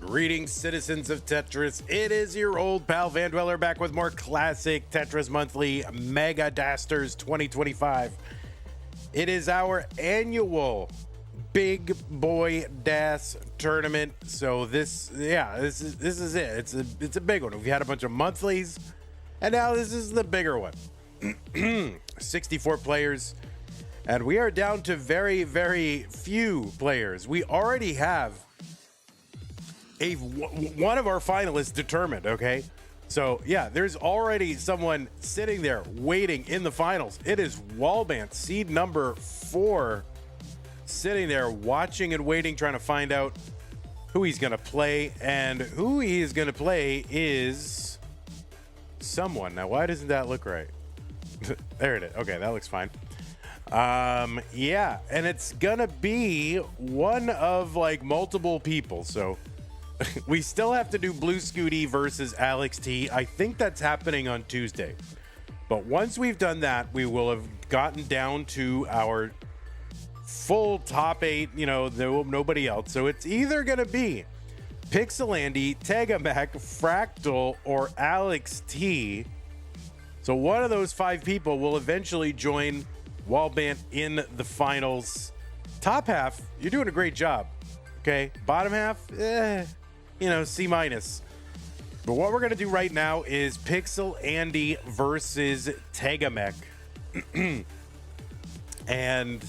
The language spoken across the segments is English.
Greetings, citizens of Tetris. It is your old pal Van Dweller back with more classic Tetris Monthly Mega Dasters 2025. It is our annual Big Boy Das tournament. So this is it. It's a big one. We've had a bunch of monthlies, and now this is the bigger one. 64 players, and we are down to very, very few players. We already have one of our finalists determined, okay? So, yeah, there's already someone sitting there waiting in the finals. It is Wallbant, seed number 4, sitting there watching and waiting, trying to find out who he's going to play. And who he is going to play is someone. Now, why doesn't that look right? There it is. Okay, that looks fine. Yeah, and it's going to be one of, like, multiple people, so we still have to do Blue Scooty versus Alex T. I think that's happening on Tuesday. But once we've done that, we will have gotten down to our full top 8, nobody else. So it's either going to be Pixelandy, Tega, Fractal, or Alex T. So one of those 5 people will eventually join Wallbant in the finals. Top half, you're doing a great job. Okay, bottom half, C-. But what we're going to do right now is Pixelandy versus Tega. And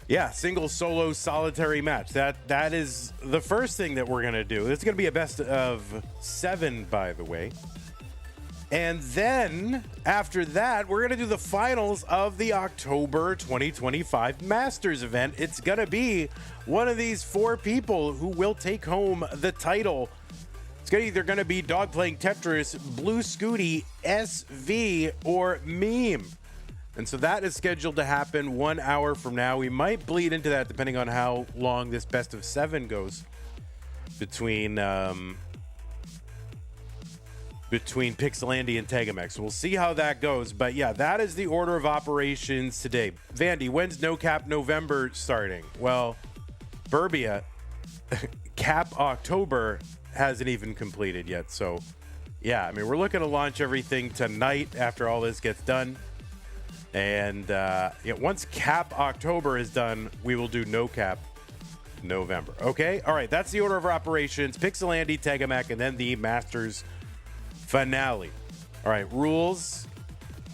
yeah, single solo solitary match. That is the first thing that we're going to do. It's going to be a best of 7, by the way. And then after that, we're going to do the finals of the October 2025 Masters event. It's going to be one of these 4 people who will take home the title. It's either going to be Dog Playing Tetris, Blue Scooty, SV, or Meme. And so that is scheduled to happen 1 hour from now. We might bleed into that depending on how long this best of 7 goes between Pixelandy and Tega. So we'll see how that goes. But yeah, that is the order of operations today. Vandy, when's No Cap November starting? Well, Burbia, Cap October hasn't even completed yet. So yeah, I mean, we're looking to launch everything tonight after all this gets done. And once Cap October is done, we will do No Cap November. Okay? All right, that's the order of operations. Pixelandy, Tega, and then the Masters finale. All right, rules.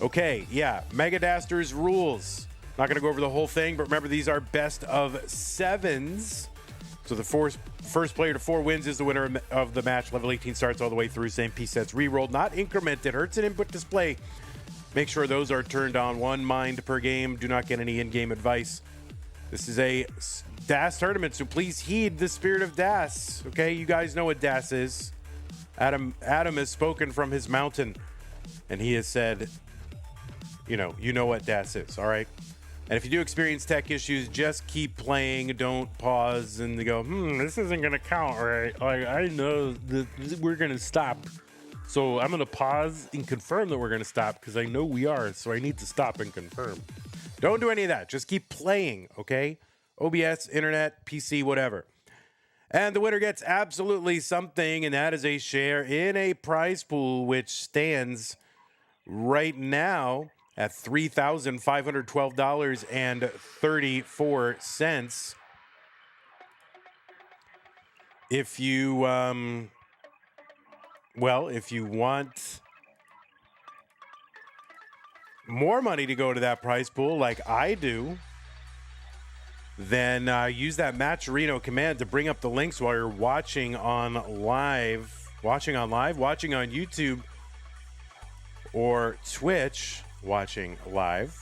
Okay, yeah, Mega Dasters rules. Not going to go over the whole thing, but remember, these are best of 7s. So the first player to 4 wins is the winner of the match. Level 18 starts all the way through. Same piece sets re-rolled, not incremented. Hurts and input display. Make sure those are turned on. 1 mind per game. Do not get any in-game advice. This is a DAS tournament, so please heed the spirit of DAS. Okay, you guys know what DAS is. Adam has spoken from his mountain, and he has said, you know what DAS is, all right? And if you do experience tech issues, just keep playing. Don't pause and go, this isn't going to count, right? Like, I know that we're going to stop, so I'm going to pause and confirm that we're going to stop because I know we are, so I need to stop and confirm. Don't do any of that. Just keep playing, okay? OBS, internet, PC, whatever. And the winner gets absolutely something, and that is a share in a prize pool, which stands right now at $3,512.34. If you, if you want more money to go to that prize pool, like I do, then use that Matcherino command to bring up the links while you're watching on YouTube or Twitch, watching live.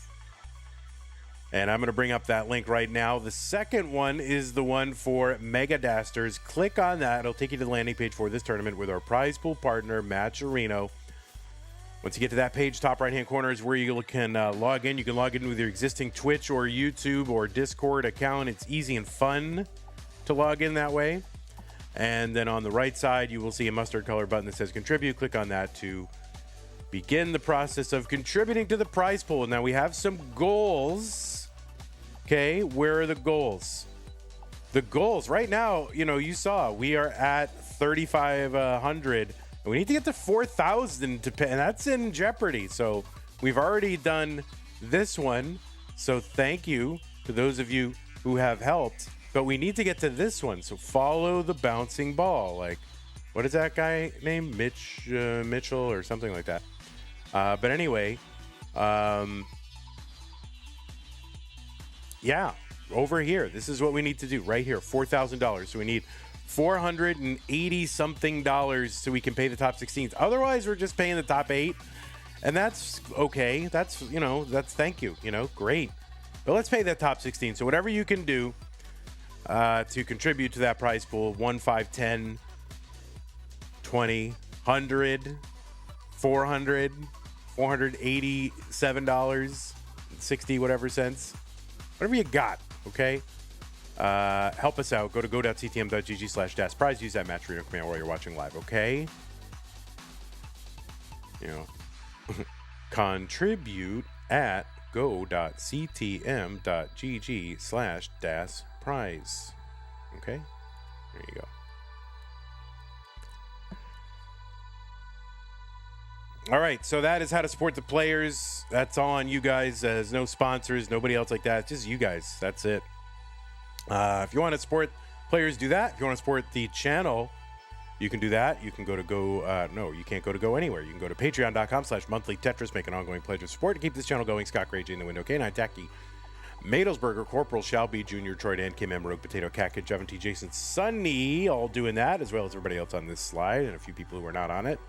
And I'm going to bring up that link right now. The second one is the one for Mega Dasters. Click on that. It'll take you to the landing page for this tournament with our prize pool partner, Matcherino. Once you get to that page, top right-hand corner is where you can log in. You can log in with your existing Twitch or YouTube or Discord account. It's easy and fun to log in that way. And then on the right side, you will see a mustard color button that says contribute. Click on that to begin the process of contributing to the prize pool. Now we have some goals. Okay, where are the goals? the goals right now, you saw we are at 3,500. We need to get to 4,000 to pay, and that's in jeopardy. So we've already done this one. So thank you to those of you who have helped. But we need to get to this one. So follow the bouncing ball. Like, what is that guy named? Mitchell or something like that. But anyway, yeah, over here. This is what we need to do right here. $4,000. So we need $480 something so we can pay the top 16s. Otherwise, we're just paying the top 8. And that's okay. That's, that's thank you, great. But let's pay that top 16. So whatever you can do to contribute to that prize pool, 1, 5, 10, 20, 100, 400, $487, 60 whatever cents. Whatever you got, okay? Help us out. Go to go.ctm.gg/DasPrize. Use that Matcherino command while you're watching live, okay? Contribute at go.ctm.gg/DasPrize. Okay? There you go. All right, so that is how to support the players. That's all on you guys. There's no sponsors, nobody else like that. It's just you guys. That's it. If you want to support players, do that. If you want to support the channel, you can do that. You can go to no, you can't go to go anywhere. You can go to patreon.com/monthly Tetris, make an ongoing pledge of support to keep this channel going. Scott Gray, J in the window, K9 Tacky, Madelsberger, Corporal Shelby, Junior, Troy Dan, Kim M, Rogue Potato, Cat Kid, Jevan T, Jason, Sunny, all doing that, as well as everybody else on this slide and a few people who are not on it.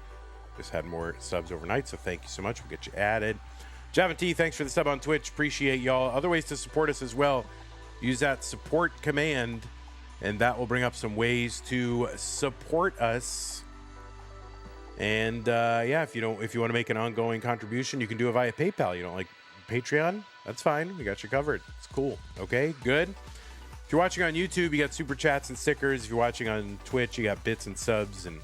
Just had more subs overnight, so thank you so much. We'll get you added. Javin T, thanks for the sub on Twitch. Appreciate y'all. Other ways to support us as well. Use that support command, and that will bring up some ways to support us. And yeah, if you want to make an ongoing contribution, you can do it via PayPal. You don't like Patreon? That's fine. We got you covered. It's cool. Okay, good. If you're watching on YouTube, you got super chats and stickers. If you're watching on Twitch, you got bits and subs and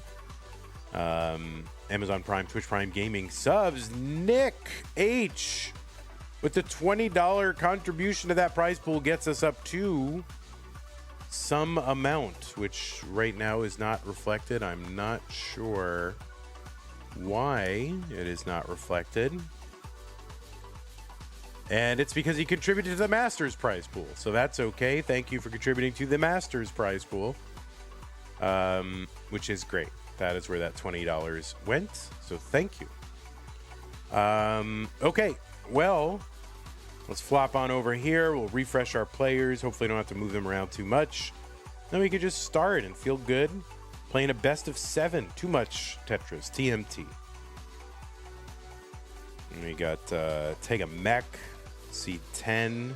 Amazon Prime, Twitch Prime Gaming subs. Nick H with the $20 contribution to that prize pool gets us up to some amount, which right now is not reflected. I'm not sure why it is not reflected. And it's because he contributed to the Masters prize pool. So that's okay. Thank you for contributing to the Masters prize pool, which is great. That is where that $20 went. So thank you. Okay, well, let's flop on over here. We'll refresh our players. Hopefully don't have to move them around too much. Then we can just start and feel good. Playing a best of 7. Too much Tetris. TMT. And we got Tega Mech. C10.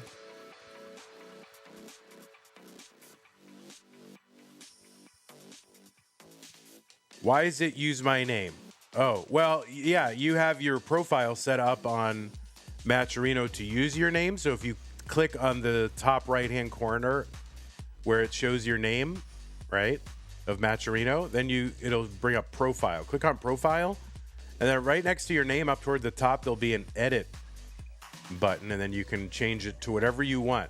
Why does it use my name? Oh, well, yeah, you have your profile set up on Matcherino to use your name. So if you click on the top right-hand corner where it shows your name, right, of Matcherino, then it'll bring up profile. Click on profile, and then right next to your name up toward the top, there'll be an edit button, and then you can change it to whatever you want.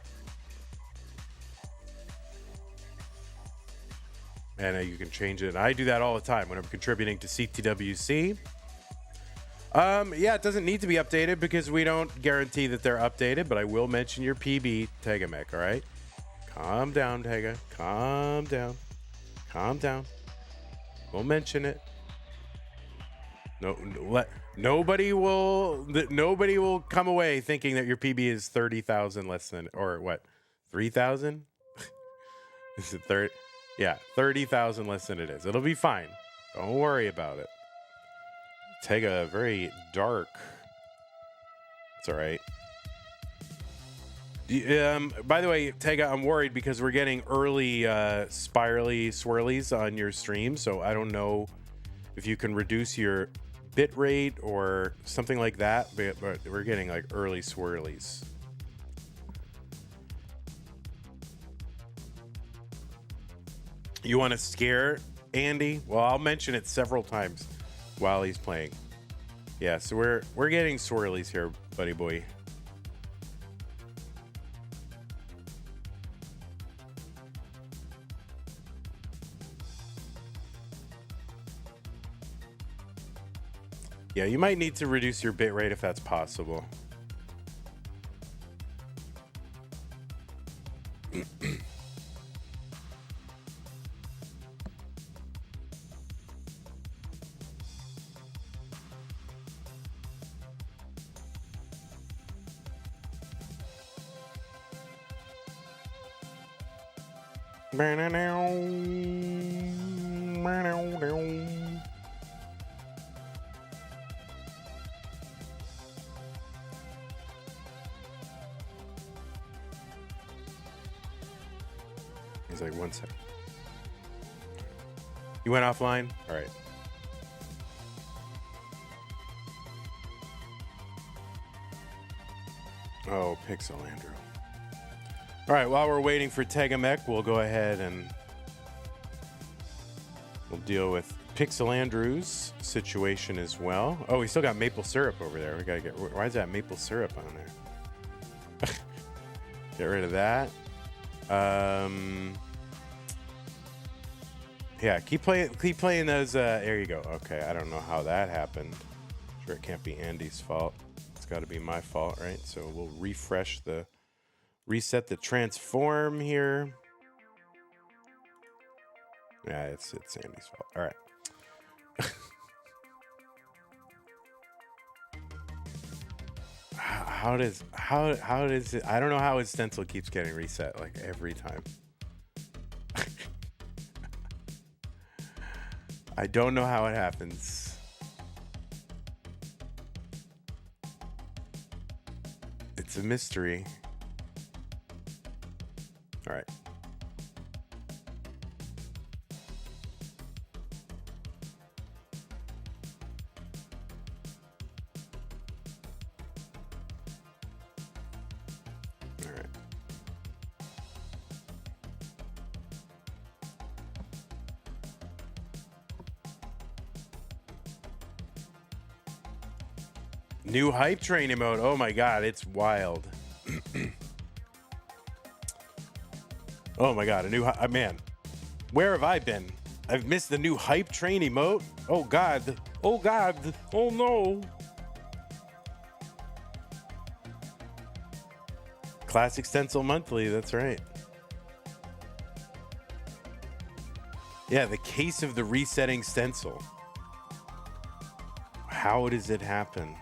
And you can change it. And I do that all the time when I'm contributing to CTWC. Yeah, it doesn't need to be updated because we don't guarantee that they're updated, but I will mention your PB, Tega Mech, all right? Calm down, Tega. Calm down. Calm down. We'll mention it. Nobody will come away thinking that your PB is 30,000 less than, or what, 3,000? Is it 30? Yeah, 30,000 less than it is. It'll be fine. Don't worry about it. Tega, very dark. It's all right. By the way, Tega, I'm worried because we're getting early spirally swirlies on your stream, so I don't know if you can reduce your bit rate or something like that, but we're getting like early swirlies. You want to scare Andy? Well, I'll mention it several times while he's playing. Yeah, so we're getting swirlies here, buddy boy. Yeah, you might need to reduce your bit rate if that's possible. He's like, 1 second. You went offline? All right. Oh, Pixel Andrew. All right, while we're waiting for Tega Mech, we'll go ahead and we'll deal with Pixel Andrew's situation as well. Oh, we still got maple syrup over there. We gotta get. Why is that maple syrup on there? Get rid of that. Yeah, keep playing those. There you go. Okay, I don't know how that happened. Sure, it can't be Andy's fault. It's got to be my fault, right? So we'll reset the transform here. Yeah, it's Andy's fault. All right. How does it? I don't know how his stencil keeps getting reset like every time. I don't know how it happens. It's a mystery. All right. All right. New hype train emote. Oh my god, it's wild. Oh my god, a new man. Where have I been? I've missed the new hype train emote. Oh god. Oh god. Oh no. Classic Stencil Monthly, that's right. Yeah, the case of the resetting stencil. How does it happen?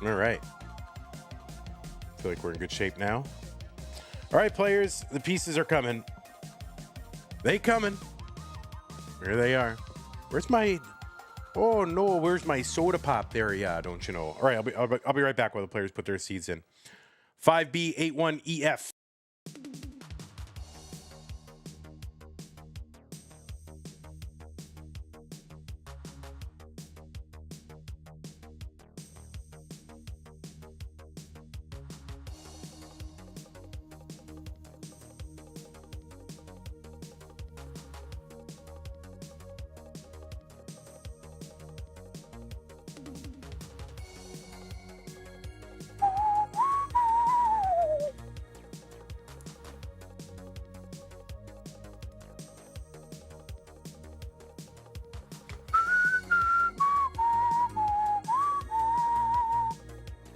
All right. Feel like we're in good shape now. All right, players, the pieces are coming. They coming. There they are. Where's my? Oh no, where's my soda pop? There, yeah, don't you know? All right, I'll be right back while the players put their seeds in. 5B81EF.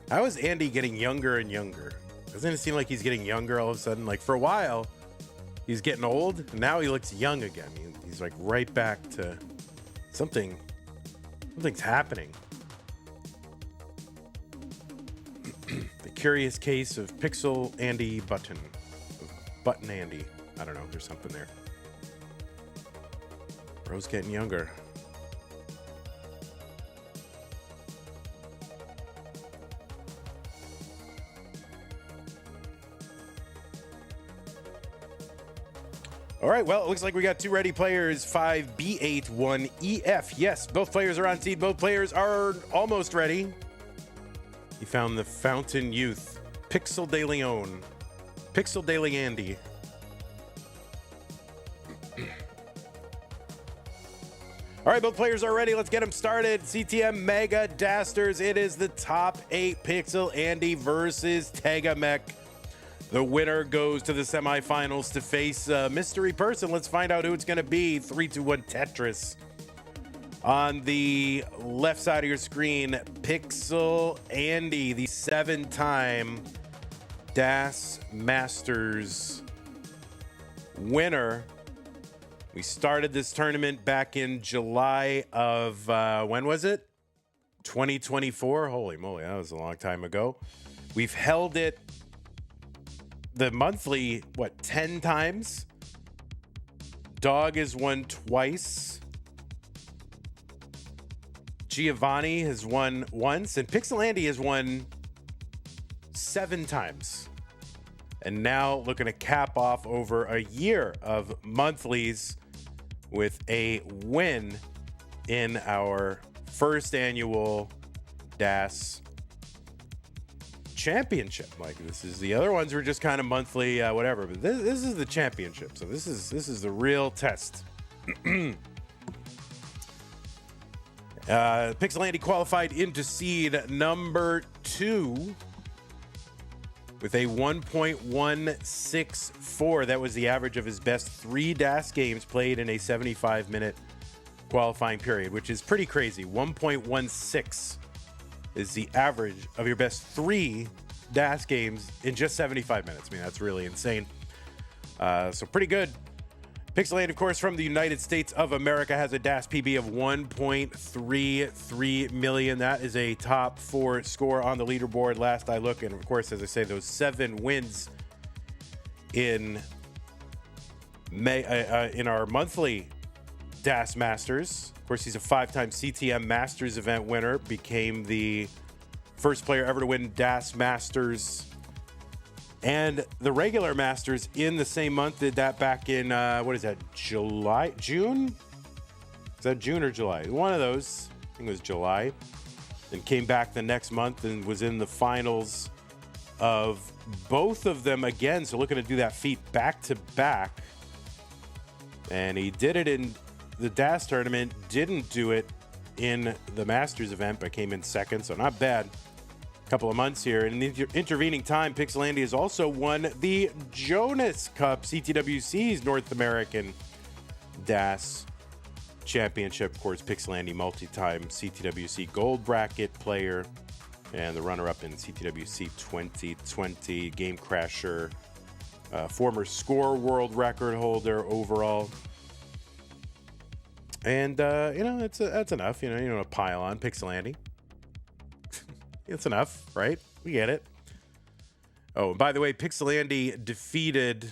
How is Andy getting younger and younger? Doesn't it seem like he's getting younger all of a sudden? Like for a while, he's getting old, and now he looks young again. He's like right back to something. Something's happening. The curious case of Pixel Andy Button. Button Andy. I don't know. There's something there. Bro's getting younger. All right, well, it looks like we got two ready players, 5B81EF. Yes, both players are on seed. Both players are almost ready. He found the Fountain Youth. Pixel De Leon. Pixel De Leandy. All right, both players are ready. Let's get them started. CTM Mega Dasters. It is the top 8 Pixel Andy versus Tega Mech. The winner goes to the semifinals to face a mystery person. Let's find out who it's going to be. 3, 2, 1 Tetris. On the left side of your screen, Pixel Andy, the 7-time Das Masters winner. We started this tournament back in July of, when was it? 2024? Holy moly, that was a long time ago. We've held it the monthly, 10 times? Dog has won twice. Giovanni has won once. And Pixel Andy has won 7 times. And now looking to cap off over a year of monthlies with a win in our first annual DAS championship. Like, this is, the other ones were just kind of monthly, whatever, but this is the championship. So this is the real test. Pixel Andy qualified into seed number 2 with a 1.164. That was the average of his best 3 DAS games played in a 75-minute qualifying period, which is pretty crazy. 1.16 is the average of your best 3 DAS games in just 75 minutes. I mean, that's really insane. So pretty good. Pixel Andy, of course, from the United States of America, has a DAS PB of 1.33 million. That is a top 4 score on the leaderboard last I look. And of course, as I say, those 7 wins in in our monthly DAS Masters. Of course, he's a 5-time CTM Masters event winner. Became the first player ever to win DAS Masters and the regular Masters in the same month. Did that back in, what is that, June? Is that June or July? One of those. I think it was July. Then came back the next month and was in the finals of both of them again. So looking to do that feat back to back. And he did it in the DAS tournament, didn't do it in the Masters event, but came in second. So not bad. Couple of months here. In the intervening time, Pixel Andy has also won the Jonas Cup, CTWC's North American DAS Championship. Of course, Pixel Andy, multi-time CTWC Gold Bracket player and the runner-up in CTWC 2020, Game Crasher, former score world record holder overall. And, that's enough. You don't want to pile on Pixel Andy. It's enough, right? We get it. Oh, and by the way, Pixel Andy defeated,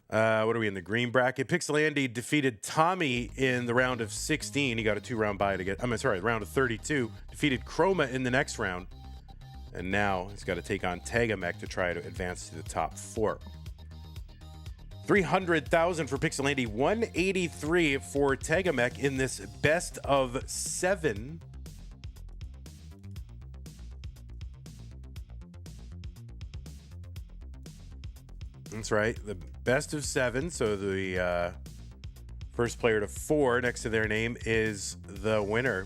what are we in the green bracket? Pixel Andy defeated Tommy in the round of 16. He got a 2-round bye to get, round of 32. Defeated Chroma in the next round. And now he's got to take on Tega Mech to try to advance to the top 4. 300,000 for Pixel Andy, 183 for Tega Mech in this best of 7. That's right, the best of 7. So the first player to 4 next to their name is the winner.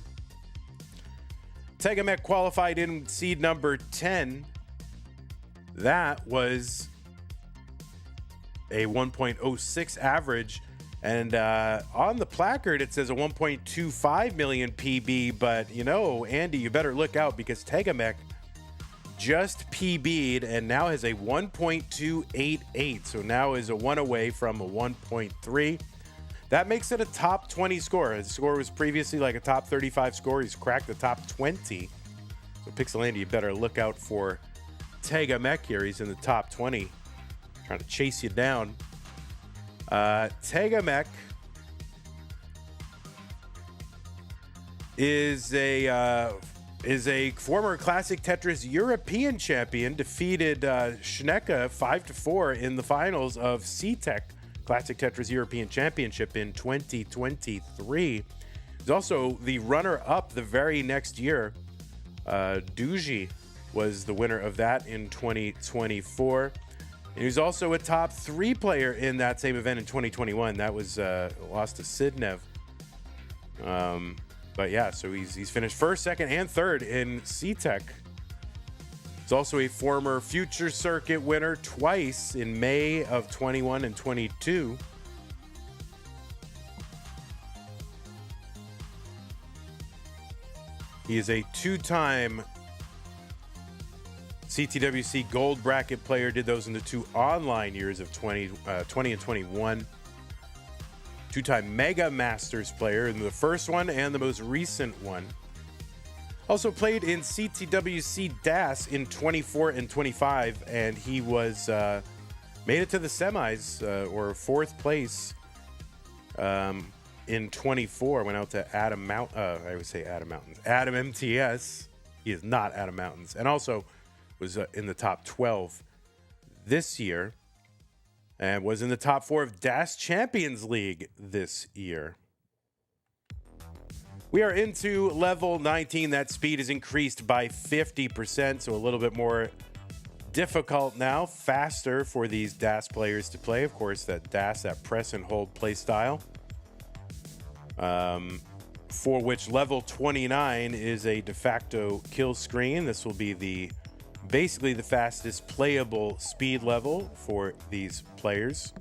Tega Mech qualified in seed number 10. That was a 1.06 average. And on the placard, it says a 1.25 million PB. But, Andy, you better look out because Tega Mech just PB'd and now has a 1.288. So now is a 1 away from a 1.3. That makes it a top 20 score. His score was previously like a top 35 score. He's cracked the top 20. So Pixel Andy, you better look out for Tega Mech here. He's in the top 20. Trying to chase you down. Tega Mech is a former Classic Tetris European champion. Defeated Schnecke 5-4 in the finals of C-Tech Classic Tetris European Championship in 2023. He's also the runner-up the very next year. Duji was the winner of that in 2024. And he was also a top 3 player in that same event in 2021. That was lost to Sidnev. But yeah, so he's finished first, second, and third in C-Tech. He's also a former Future Circuit winner twice in May of 21 and 22. He is a 2-time CTWC Gold Bracket player. Did those in the 2 online years of 20 and 21. 2-time Mega Masters player in the first one and the most recent one. Also played in CTWC DAS in 24 and 25, and he was made it to the semis or 4th place in 24. Went out to Adam MTS. He is not Adam Mountains, and also was in the top 12 this year, and was in the top 4 of DAS Champions League this year. We are into level 19. That speed is increased by 50%, so a little bit more difficult now, faster for these DAS players to play. Of course, that DAS, that press and hold play style, for which level 29 is a de facto kill screen. This will be basically the fastest playable speed level for these players.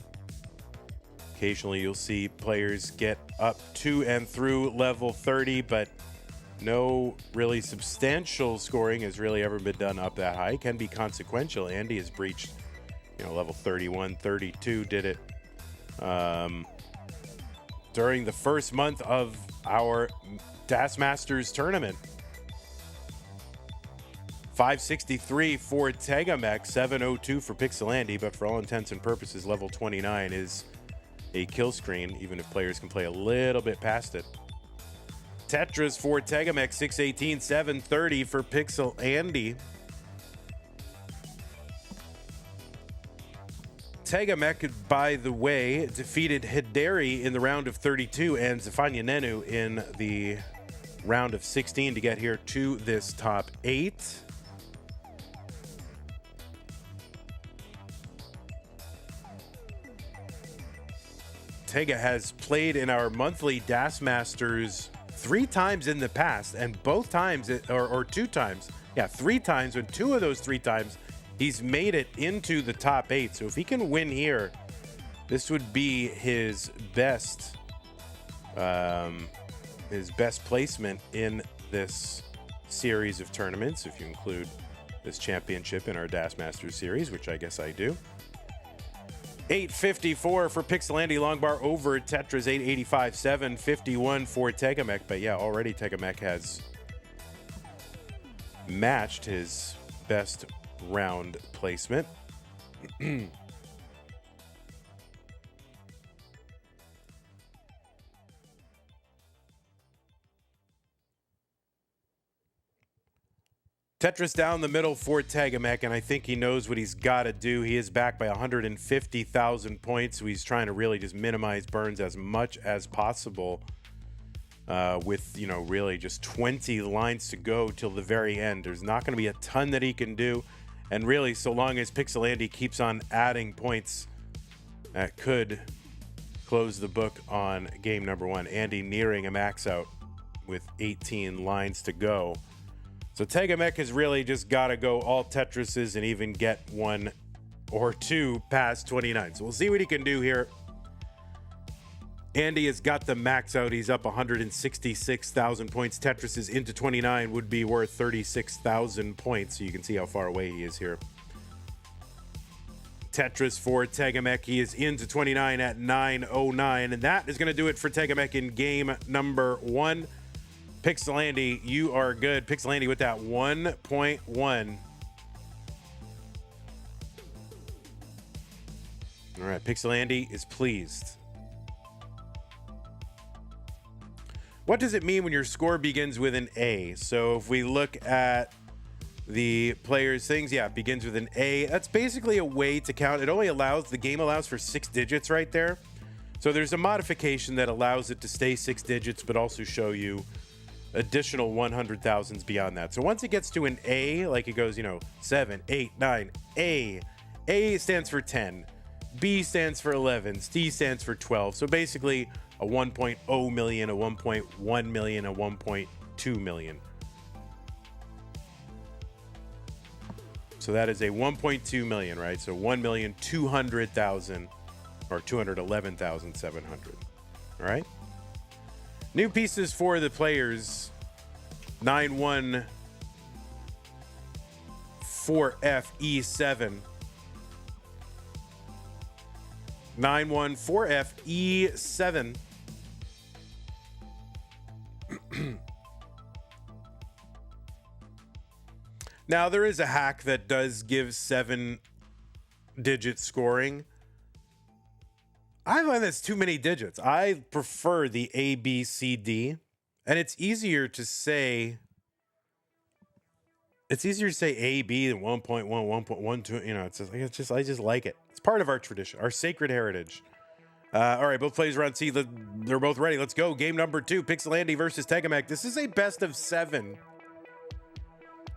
Occasionally you'll see players get up to and through level 30, but no really substantial scoring has really ever been done up that high. It can be consequential. Andy has breached, level 31, 32, did it during the first month of our DAS Masters tournament. 563 for Tega, 702 for Pixelandy, but for all intents and purposes, level 29 is a kill screen, even if players can play a little bit past it. Tetris for Tega, 618, 730 for Pixelandy. Tega, by the way, defeated Hideri in the round of 32 and Zafanya Nenu in the round of 16 to get here to this top 8. Tega has played in our monthly DAS Masters 3 times in the past, and both times, or 2 times, 3 times, and 2 of those 3 times, he's made it into the top 8. So if he can win here, this would be his best placement in this series of tournaments, if you include this championship in our DAS Masters series, which I guess I do. 854 for Pixelandy Longbar over Tetris, 885, 751 for Tega, but yeah, already Tega has matched his best round placement. Tetris down the middle for Tega, and I think he knows what he's got to do. He is back by 150,000 points, so he's trying to really just minimize burns as much as possible with, really just 20 lines to go till the very end. There's not going to be a ton that he can do, and really, so long as Pixelandy keeps on adding points, that could close the book on game number 1. Andy nearing a max out with 18 lines to go. So Tega has really just got to go all Tetrises and even get 1 or 2 past 29. So we'll see what he can do here. Andy has got the max out. He's up 166,000 points. Tetris is into 29, would be worth 36,000 points. So you can see how far away he is here. Tetris for Tega, he is into 29 at 909. And that is going to do it for Tega in game number 1. Pixelandy, you are good. Pixelandy with that 1.1. All right, Pixelandy is pleased. What does it mean when your score begins with an A? So if we look at the players' things, it begins with an A. That's basically a way to count. The game allows for 6 digits right there. So there's a modification that allows it to stay 6 digits, but also show you additional 100,000s beyond that. So once it gets to an A, like it goes, 7, 8, 9, A stands for 10, B stands for 11, C stands for 12. So basically a 1.0 million, a 1.1 million, a 1.2 million. So that is a 1.2 million, right? So 1,200,000 or 211,700. All right. New pieces for the players. 914FE7. 914FE7. Now, there is a hack that does give 7-digit scoring. I find that's too many digits. I prefer the A, B, C, D. And it's easier to say... It's easier to say A, B than 1.1, 1.12. I just like it. It's part of our tradition, our sacred heritage. All right, both players are on C. They're both ready. Let's go. Game number 2, Pixelandy versus Tega. This is a best of 7.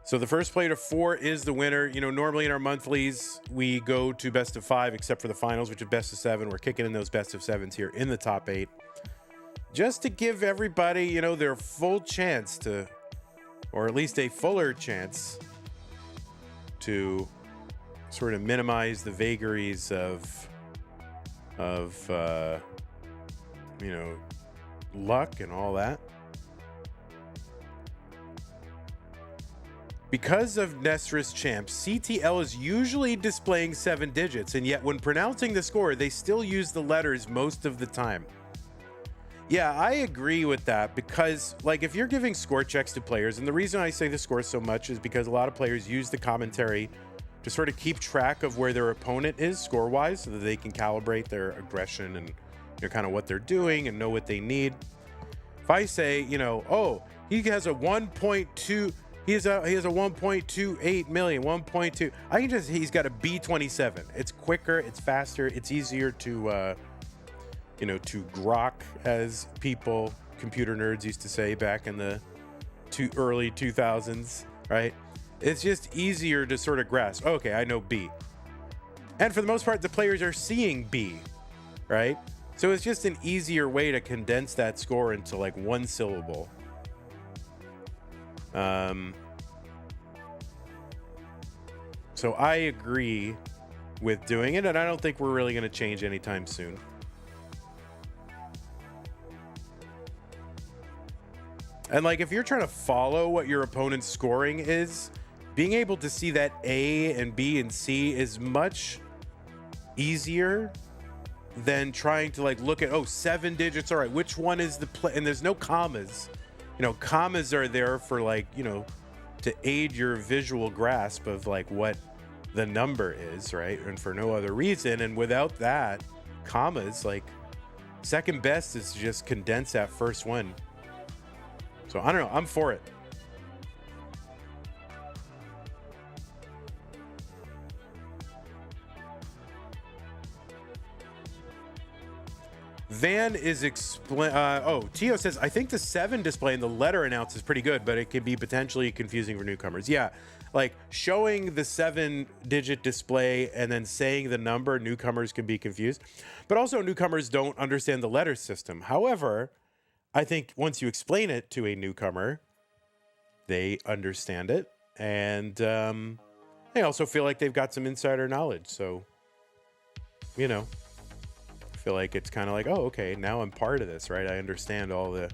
So the first play to 4 is the winner. Normally in our monthlies, we go to best of 5, except for the finals, which is best of 7. We're kicking in those best of 7s here in the top 8. Just to give everybody, their full chance to, or at least a fuller chance to sort of minimize the vagaries of luck and all that. Because of Dasters champs, CTL is usually displaying 7 digits, and yet when pronouncing the score, they still use the letters most of the time. Yeah, I agree with that because, if you're giving score checks to players, and the reason I say the score so much is because a lot of players use the commentary to sort of keep track of where their opponent is score-wise so that they can calibrate their aggression and kind of what they're doing and know what they need. If I say, oh, he has a 1.2... He has a 1.28 million, 1.2. He's got a B27. It's quicker, it's faster, it's easier to, to grok, as computer nerds used to say back in the early 2000s, right? It's just easier to sort of grasp. Okay, I know B. And for the most part, the players are seeing B, right? So it's just an easier way to condense that score into one syllable. So I agree with doing it, and I don't think we're really going to change anytime soon. And if you're trying to follow what your opponent's scoring is, being able to see that A and B and C is much easier than trying to look at 7 digits. All right, which one is the play? And there's no commas. Commas are there for to aid your visual grasp of what the number is, right? And for no other reason. And without that, commas, second best is to just condense that first one. So I don't know. I'm for it. Van is Tio says, I think the 7 display in the letter announce is pretty good, but it can be potentially confusing for newcomers. Yeah, showing the 7-digit display and then saying the number, newcomers can be confused. But also newcomers don't understand the letter system. However, I think once you explain it to a newcomer, they understand it. And they also feel like they've got some insider knowledge. So, I feel like it's kind of oh, okay, now I'm part of this, right? I understand all the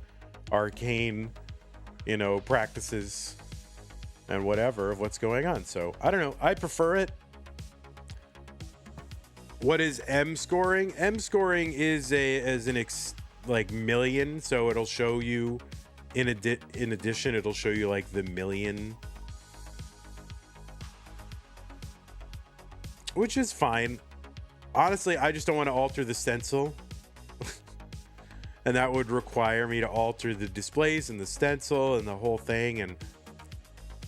arcane, practices and whatever of what's going on. So I don't know. I prefer it. What is M scoring? M scoring is million. So it'll show you in addition, it'll show you the million, which is fine. Honestly, I just don't want to alter the stencil. And that would require me to alter the displays and the stencil and the whole thing. And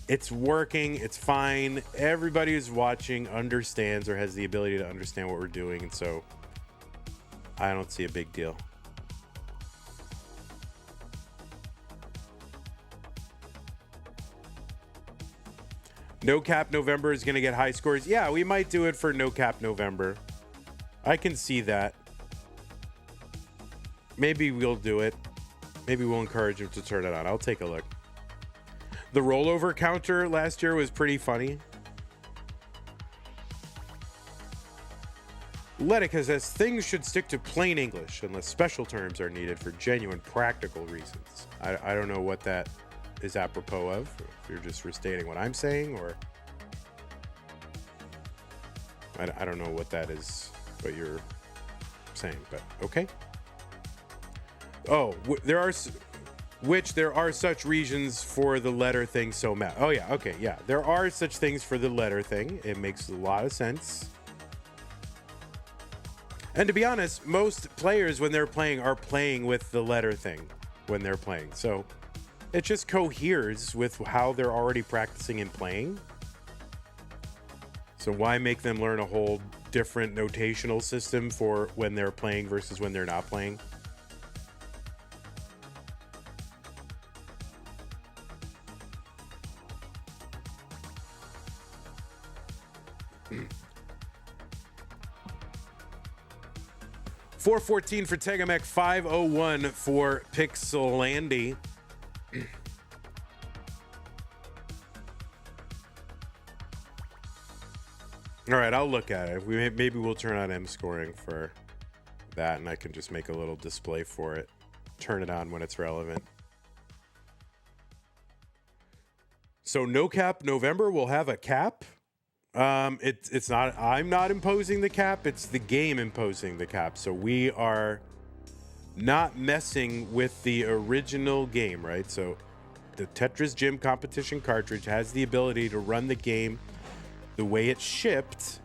it's working. It's fine. Everybody who's watching understands or has the ability to understand what we're doing. And so I don't see a big deal. No Cap November is going to get high scores. Yeah, we might do it for No Cap November. I can see that. Maybe we'll do it. Maybe we'll encourage him to turn it on. I'll take a look. The rollover counter last year was pretty funny. Letica says things should stick to plain English unless special terms are needed for genuine practical reasons. I don't know what that is apropos of. If you're just restating what I'm saying, or I don't know what that is, what you're saying, but okay. Oh, there are such reasons for the letter thing. So Matt. Oh yeah, okay, yeah. There are such things for the letter thing. It makes a lot of sense. And to be honest, most players when they're playing are playing with the letter thing when they're playing. So it just coheres with how they're already practicing and playing. So why make them learn a whole different notational system for when they're playing versus when they're not playing? $4.14 for Tegamech, $5.01 for Pixelandy. All right, I'll look at it. Maybe we'll turn on M scoring for that, and I can just make a little display for it. Turn it on when it's relevant. So no cap November will have a cap. It's not. I'm not imposing the cap. It's the game imposing the cap. So we are not messing with the original game, right? So the Tetris Gym competition cartridge has the ability to run the game the way it shipped,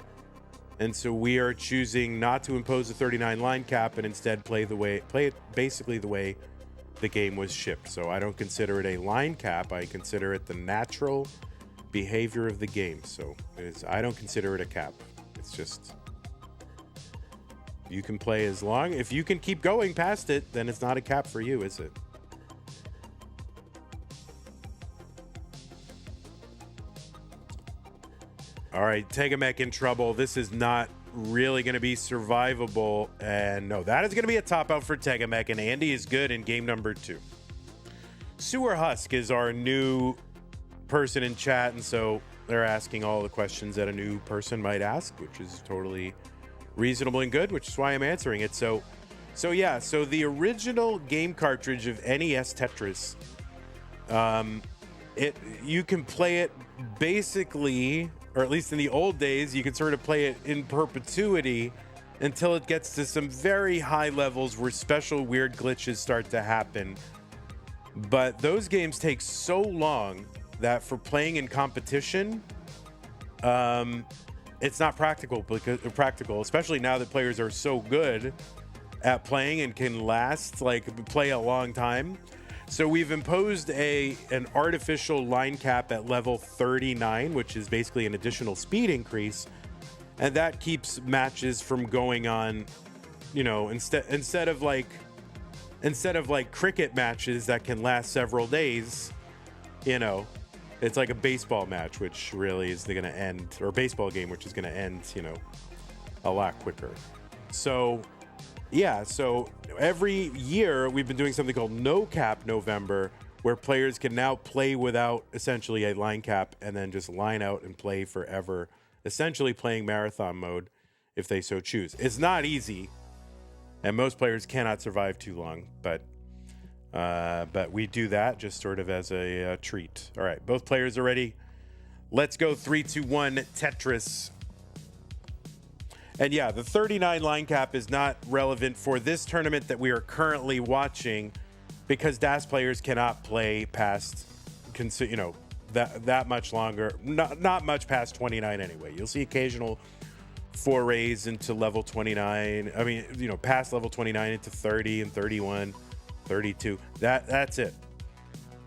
and so we are choosing not to impose a 39 line cap and instead play it basically the way the game was shipped. So I don't consider it a line cap. I consider it the natural behavior of the game. So I don't consider it a cap. It's just you can play as long. If you can keep going past it, then it's not a cap for you, is it? All right, Tegamech in trouble. This is not really going to be survivable. And no, that is going to be a top out for Tegamech. And Andy is good in game number 2. Sewer Husk is our new person in chat. And so they're asking all the questions that a new person might ask, which is totally reasonable and good, which is why I'm answering it. So yeah, so the original game cartridge of NES Tetris, you can play it basically, or at least in the old days, you could sort of play it in perpetuity until it gets to some very high levels where special weird glitches start to happen. But those games take so long that for playing in competition, it's not practical, especially now that players are so good at playing and can play a long time. So we've imposed an artificial line cap at level 39, which is basically an additional speed increase, and that keeps matches from going on, instead of cricket matches that can last several days, it's like a baseball match, which really is going to end, or a baseball game, which is going to end, a lot quicker. So yeah, so every year we've been doing something called No Cap November, where players can now play without essentially a line cap and then just line out and play forever, essentially playing marathon mode if they so choose. It's not easy, and most players cannot survive too long, but we do that just sort of as a treat. All right, both players are ready. Let's go 3, 2, 1, Tetris. And yeah, the 39 line cap is not relevant for this tournament that we are currently watching because DAS players cannot play past, that much longer. Not much past 29 anyway. You'll see occasional forays into level 29. I mean, past level 29 into 30 and 31, 32. That's it.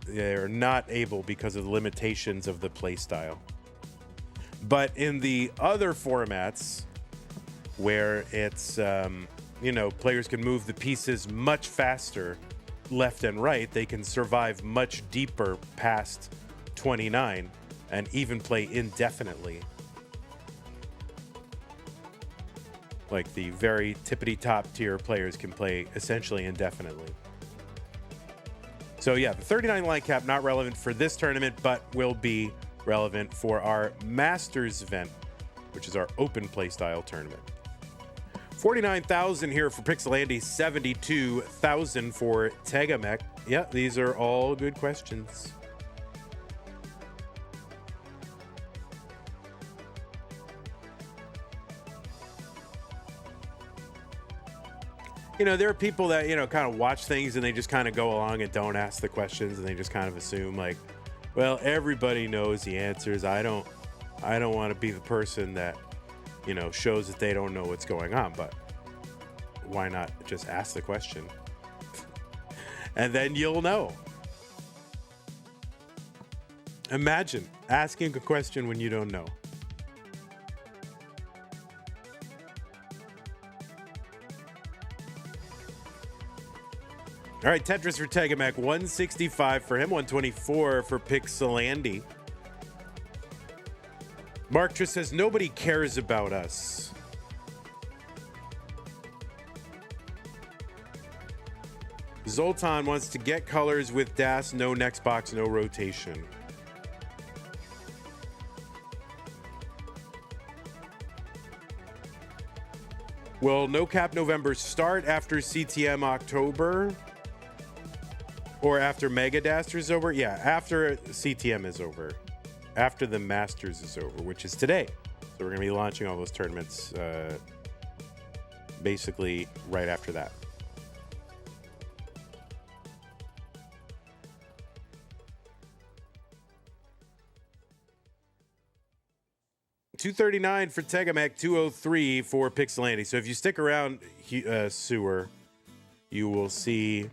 They're not able because of the limitations of the play style. But in the other formats, where it's, players can move the pieces much faster left and right, they can survive much deeper past 29. and even play indefinitely. Like the very tippity top tier players can play essentially indefinitely. So yeah, the 39 line cap not relevant for this tournament, but will be relevant for our Masters event, which is our open play style tournament. 49,000 here for Pixelandy, 72,000 for Tega. Yeah, these are all good questions. You know, there are people that, you know, kind of watch things and they just kind of go along and don't ask the questions, and they just kind of assume like, well, everybody knows the answers. I don't want to be the person that, you know, shows that they don't know what's going on, but why not just ask the question? And then you'll know. Imagine asking a question when you don't know. All right, Tetris for Tega, 165 for him, 124 for Pixelandy. Mark says, nobody cares about us. Zoltan wants to get colors with Das, no next box, no rotation. Will No Cap November start after CTM October? Or after Mega Dasters is over? Yeah, after CTM is over. After the Masters is over, which is today. So we're going to be launching all those tournaments basically right after that. $239 for Tega, $203 for Pixelandy. So if you stick around, Sewer, you will see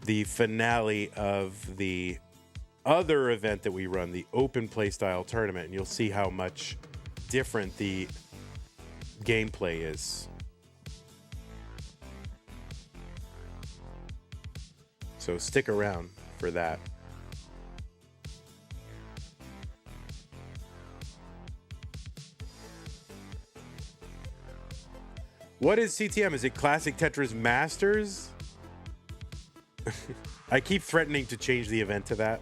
the finale of the other event that we run, the open play style tournament, and you'll see how much different the gameplay is. So stick around for that. What is CTM? Is it Classic Tetris Masters? I keep threatening to change the event to that.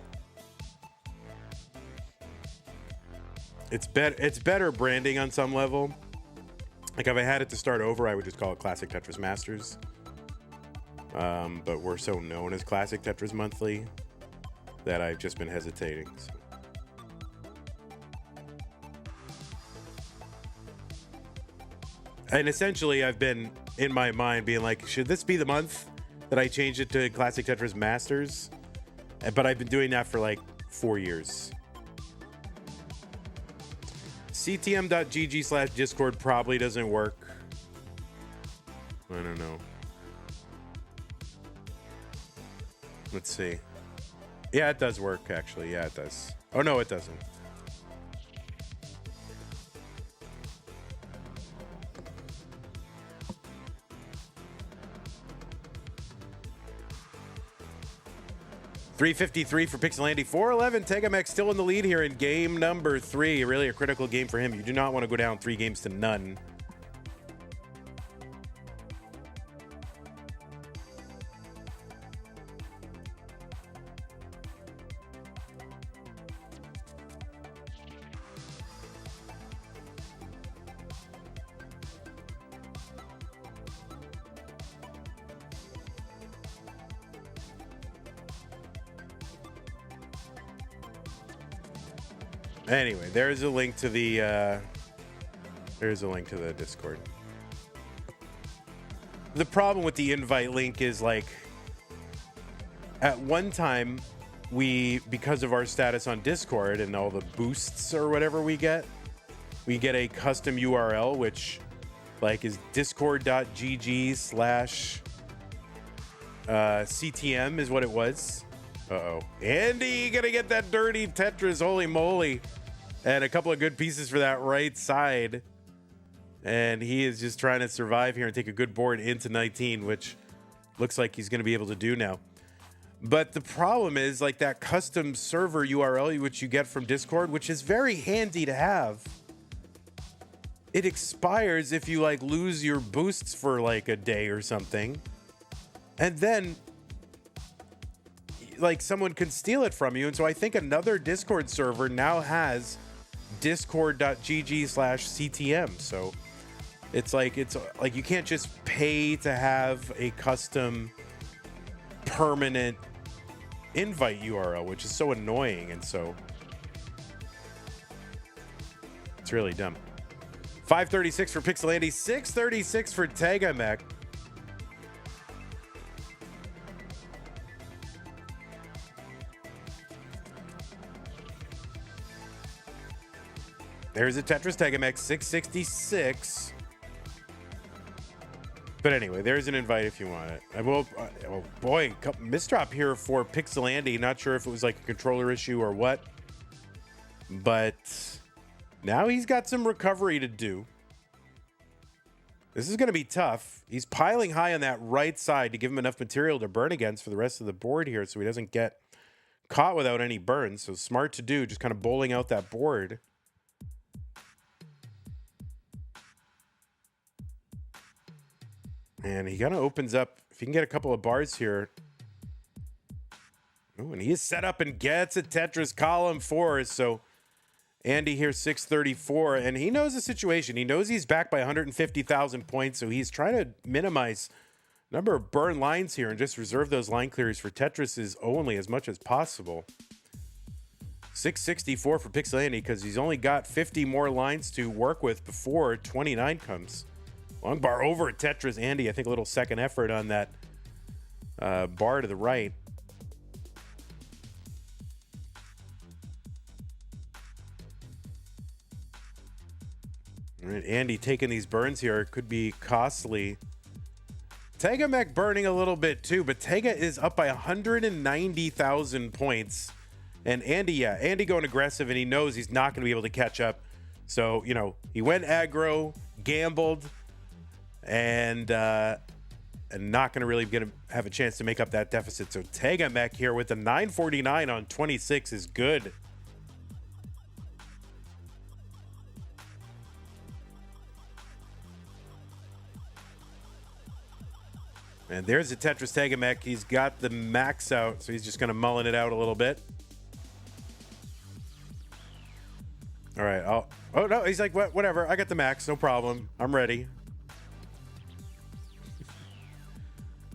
It's better branding on some level. Like if I had it to start over, I would just call it Classic Tetris Masters. But we're so known as Classic Tetris Monthly that I've just been hesitating. So. And essentially, I've been in my mind being like, should this be the month that I changed it to Classic Tetris Masters? But I've been doing that for like 4 years. ctm.gg/discord probably doesn't work. I don't know. Let's see. Yeah, it does work, actually. Yeah, it does. Oh, no, it doesn't. $353 for Pixelandy. 411. Tega still in the lead here in game number 3. Really a critical game for him. You do not want to go down 3 games to none. Anyway, there's a link to the Discord. The problem with the invite link is like at one time because of our status on Discord and all the boosts or whatever we get a custom URL which like is discord.gg/CTM is what it was. Uh-oh. Andy gonna get that dirty Tetris, holy moly. And a couple of good pieces for that right side. And he is just trying to survive here and take a good board into 19, which looks like he's going to be able to do now. But the problem is like that custom server URL, which you get from Discord, which is very handy to have. It expires if you like lose your boosts for like a day or something. And then like someone can steal it from you. And so I think another Discord server now has discord.gg/CTM. So it's like you can't just pay to have a custom permanent invite URL, which is so annoying. And so it's really dumb. 536 for Pixelandy, 636 for Tega Mech. There's a Tetris Tega Mech, 666. But anyway, there's an invite if you want it. I will. Oh boy, misdrop here for Pixelandy. Not sure if it was like a controller issue or what. But now he's got some recovery to do. This is going to be tough. He's piling high on that right side to give him enough material to burn against for the rest of the board here so he doesn't get caught without any burns. So smart to do, just kind of bowling out that board. And he kind of opens up. If he can get a couple of bars here. Oh, and he is set up and gets a Tetris column 4. So Andy here, 634. And he knows the situation. He knows he's back by 150,000 points. So he's trying to minimize number of burn lines here and just reserve those line clears for Tetris's only as much as possible. 664 for Pixelandy because he's only got 50 more lines to work with before 29 comes. Long bar over at Tetris. Andy, I think a little second effort on that bar to the right. All right, Andy taking these burns here could be costly. Tega Mech burning a little bit too, but Tega is up by 190,000 points. And Andy going aggressive, and he knows he's not going to be able to catch up. So, you know, he went aggro, gambled, and not going to really have a chance to make up that deficit. So Tega Mech here with the 949 on 26 is good. And there's the Tetris Tega Mech. He's got the max out, so he's just going to mullen it out a little bit. All right. Oh, no. He's like, whatever. I got the max. No problem. I'm ready.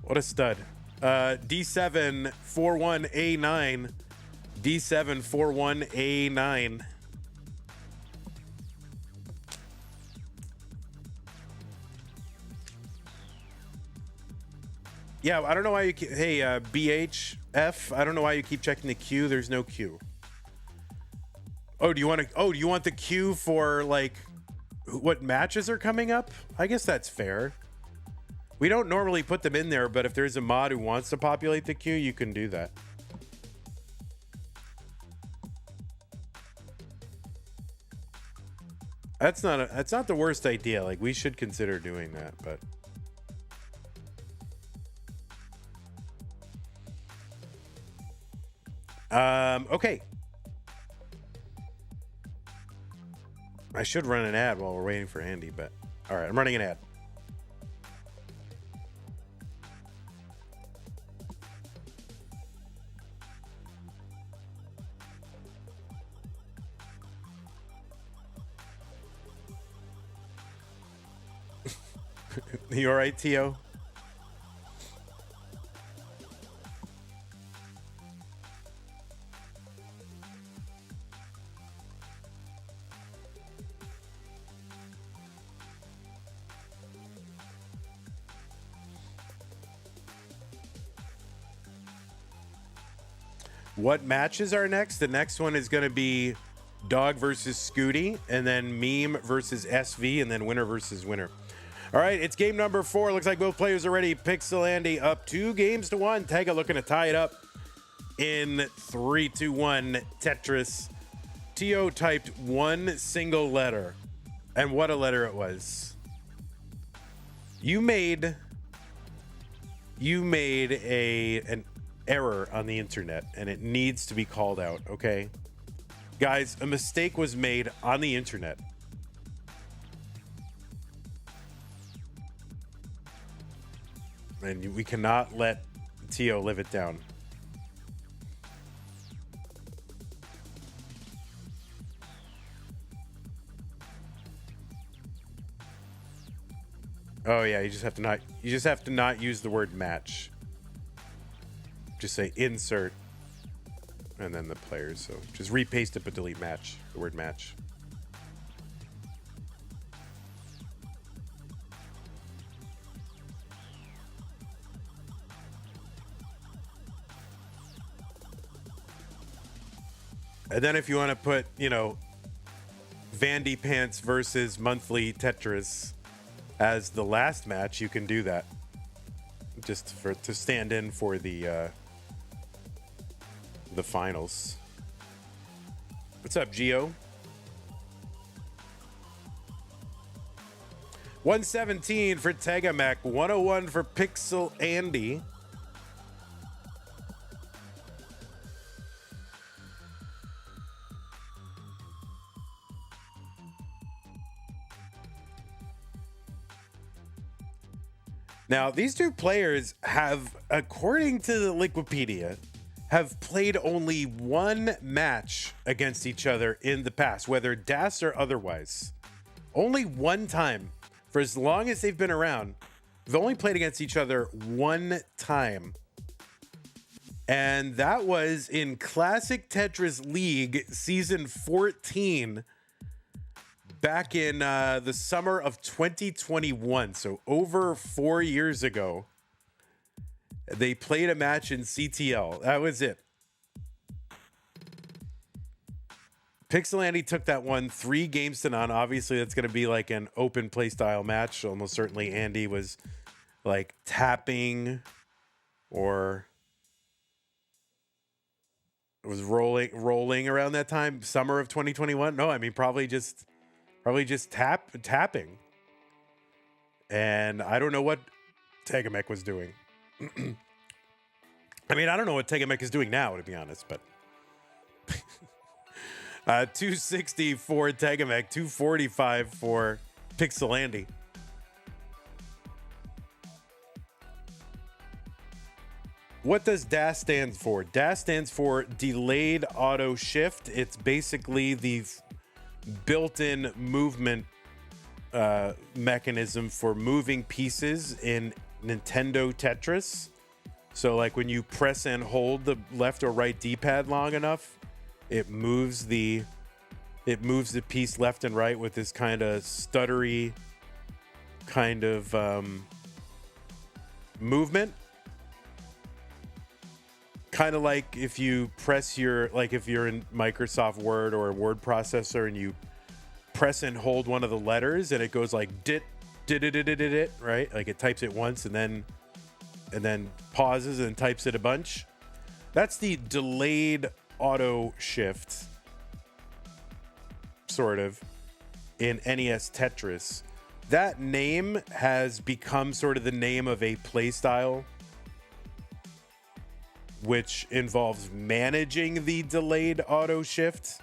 What a stud. D7 41A9. D7 41A9. Yeah, I don't know why you keep, hey, BHF, I don't know why you keep checking the queue. There's no queue. Oh, do you want the queue for like what matches are coming up? I guess that's fair. We don't normally put them in there, but if there's a mod who wants to populate the queue, you can do that. That's not the worst idea. Like, we should consider doing that, but okay. I should run an ad while we're waiting for Andy, but all right, I'm running an ad. You all right, Tio? What matches are next? The next one is going to be Dog versus Scooty, and then Meme versus SV, and then winner versus winner. All right, it's game number 4. Looks like both players are ready. Pixelandy up 2-1. Tega looking to tie it up in 3-2-1 Tetris. Tio typed one single letter, and what a letter it was. You made error on the internet, and it needs to be called out, okay? Guys, a mistake was made on the internet. And we cannot let Tio live it down. Oh yeah, you just have to not use the word match. Just say insert and then the players. So just repaste it but delete match, the word match. And then if you want to put, you know, Vandy Pants versus Monthly Tetris as the last match, you can do that. Just to stand in for the finals. What's up, Gio? 117 for Tega Mac, 101 for Pixel Andy. Now, these two players have, according to the Wikipedia, have played only one match against each other in the past, whether DAS or otherwise. Only one time. For as long as they've been around, they've only played against each other one time. And that was in Classic Tetris League Season 14 back in the summer of 2021, so over 4 years ago. They played a match in CTL. That was it. Pixel Andy took that one 3 games to none. Obviously, that's going to be like an open play style match. Almost certainly Andy was like tapping or was rolling around that time, summer of 2021. No, I mean probably just tapping. And I don't know what Tegamek was doing. I mean, I don't know what Tegamek is doing now, to be honest, but 260 for Tegamek, 245 for Pixel Andy. What does DAS stand for? DAS stands for Delayed Auto Shift. It's basically the built-in movement mechanism for moving pieces in Nintendo Tetris. So like when you press and hold the left or right D-pad long enough, it moves the piece left and right with this kind of stuttery kind of movement. Kind of like if you press if you're in Microsoft Word or a word processor and you press and hold one of the letters and it goes like dit, right? Like it types it once and then pauses and types it a bunch. That's the delayed auto shift, sort of, in NES Tetris. That name has become sort of the name of a playstyle which involves managing the delayed auto shift,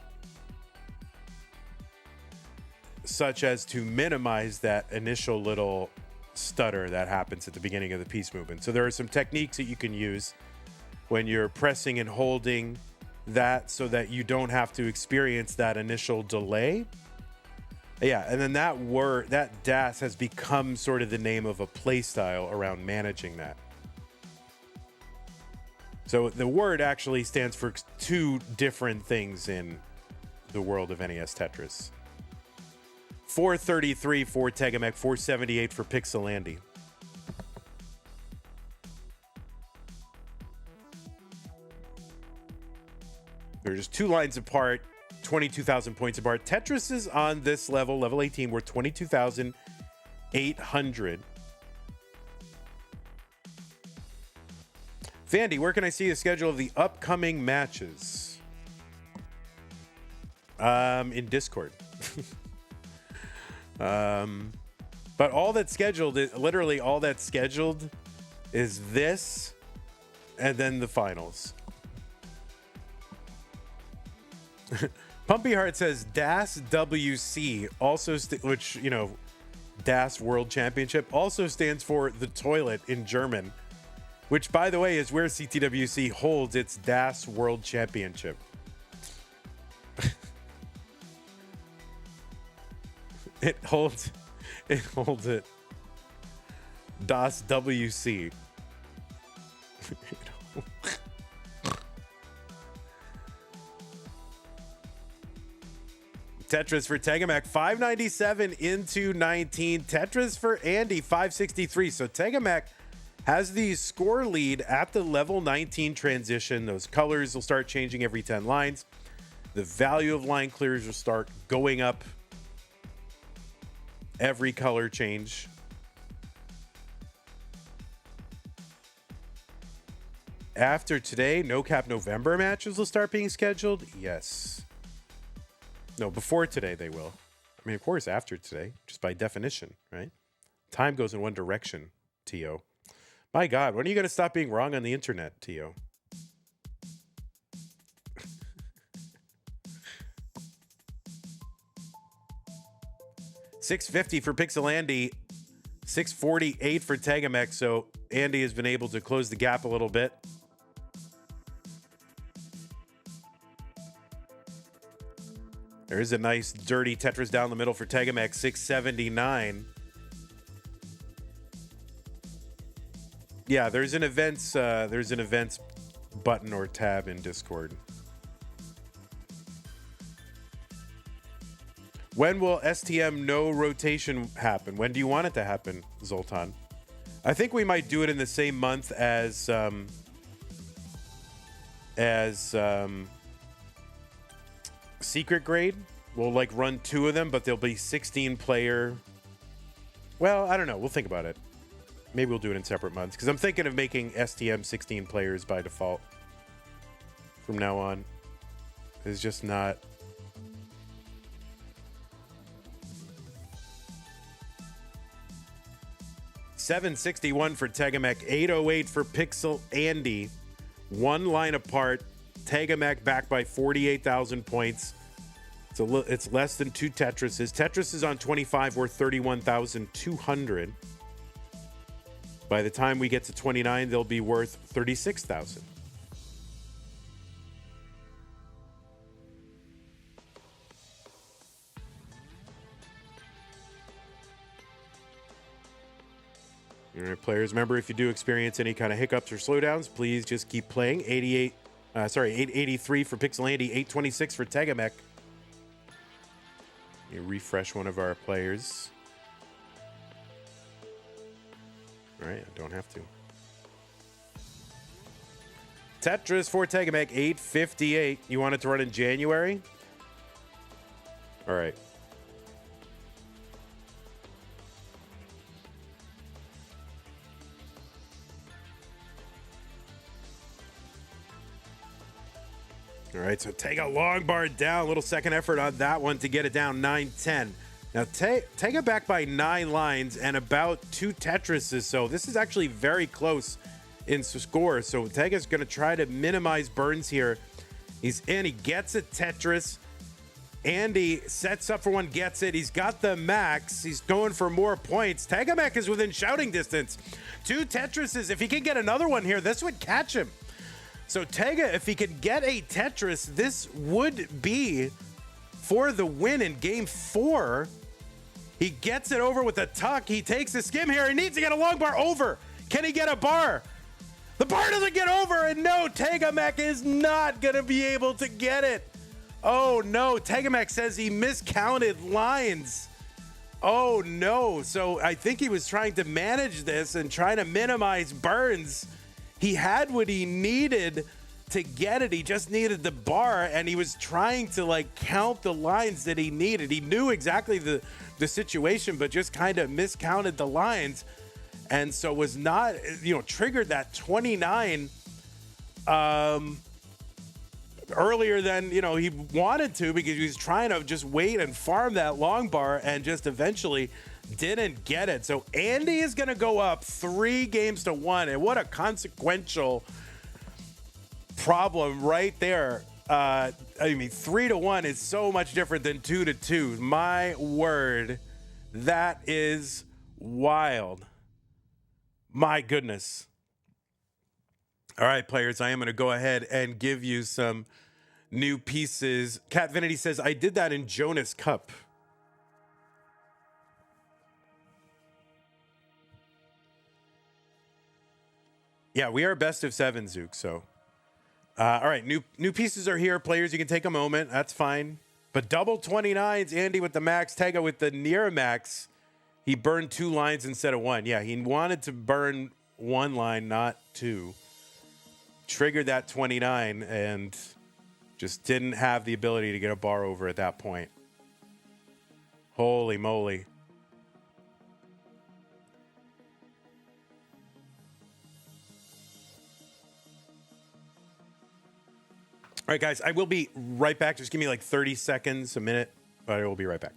such as to minimize that initial little stutter that happens at the beginning of the piece movement. So there are some techniques that you can use when you're pressing and holding that so that you don't have to experience that initial delay. Yeah, and then that DAS has become sort of the name of a play style around managing that. So the word actually stands for 2 different things in the world of NES Tetris. 433 for Tegamek, 478 for Pixel Andy. They're just 2 lines apart, 22,000 points apart. Tetris is on this level 18, we're 22,800. Vandy, where can I see the schedule of the upcoming matches? In Discord. But all that's scheduled, literally all that's scheduled is this and then the finals. Pumpy Heart says Das WC also, which, you know, Das World Championship also stands for the toilet in German, which, by the way, is where CTWC holds its Das World Championship. It holds it. Das WC. Tetris for Tegamac, 597 into 19. Tetris for Andy, 563. So Tegamac has the score lead at the level 19 transition. Those colors will start changing every 10 lines. The value of line clears will start going up every color change. After today, No Cap November matches will start being scheduled. Yes. No, before today they will. I mean, of course, after today, just by definition, right? Time goes in one direction, T.O. My God, when are you going to stop being wrong on the internet, T.O.? $650 for Pixel Andy, $648 for Tegamex. So Andy has been able to close the gap a little bit. There is a nice dirty Tetris down the middle for Tegamex, 679. Yeah, there's an events button or tab in Discord. When will STM no rotation happen? When do you want it to happen, Zoltan? I think we might do it in the same month as Secret Grade. We'll like run 2 of them, but they'll be 16 player. Well, I don't know. We'll think about it. Maybe we'll do it in separate months because I'm thinking of making STM 16 players by default from now on. It's just not. $761 for Tegamek, $808 for Pixel Andy. 1 line apart. Tegamek back by 48,000 points. It's less than 2 Tetrises. Tetris is on 25 worth 31,200. By the time we get to 29, they'll be worth 36,000. All right, players, remember, if you do experience any kind of hiccups or slowdowns, please just keep playing. 883 for Pixel Andy, 826 for Tegamek. You refresh one of our players. All right, I don't have to. Tetris for Tegamek, 858. You want it to run in January? All right. All right, so Tega long bar down. A little second effort on that one to get it down 9-10. Now, Tega back by 9 lines and about 2 Tetrises. So this is actually very close in score. So Tega's going to try to minimize burns here. He's in. He gets a Tetris. Andy sets up for one, gets it. He's got the max. He's going for more points. Tegamek is within shouting distance. 2 Tetrises. If he can get another one here, this would catch him. So Tega, if he could get a Tetris, this would be for the win in game 4. He gets it over with a tuck. He takes a skim here. He needs to get a long bar over. Can he get a bar? The bar doesn't get over, and no, Tegamek is not going to be able to get it. Oh, no. Tegamek says he miscounted lines. Oh, no. So I think he was trying to manage this and trying to minimize burns. He had what he needed to get it. He just needed the bar, and he was trying to like count the lines that he needed. He knew exactly the situation, but just kind of miscounted the lines, and so was not, triggered that 29 earlier than he wanted to, because he was trying to just wait and farm that long bar and just eventually didn't get it. So Andy is going to go up 3 games to 1, and what a consequential problem right there. I mean, 3-1 is so much different than 2-2. My word, that is wild. My goodness. All right, players, I am going to go ahead and give you some new pieces. Cat Vinity says, I did that in Jonas Cup. Yeah, we are best of 7, Zook, so. All right, new pieces are here. Players, you can take a moment. That's fine. But double 29s, Andy with the max, Tega with the near max. He burned 2 lines instead of 1. Yeah, he wanted to burn 1 line, not 2. Triggered that 29 and just didn't have the ability to get a bar over at that point. Holy moly. All right, guys, I will be right back. Just give me like 30 seconds, a minute, but I will be right back.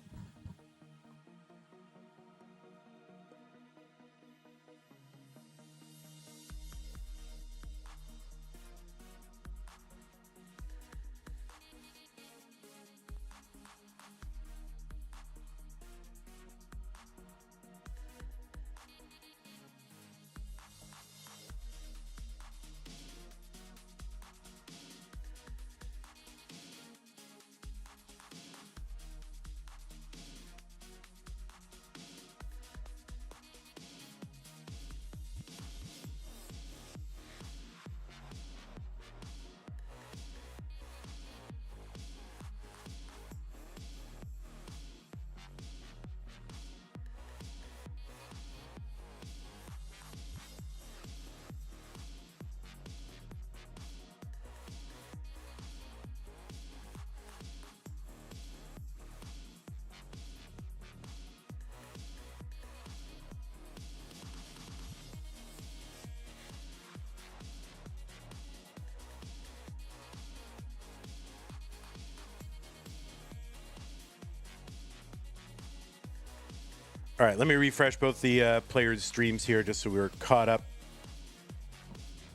All right, let me refresh both the players' streams here just so we're caught up.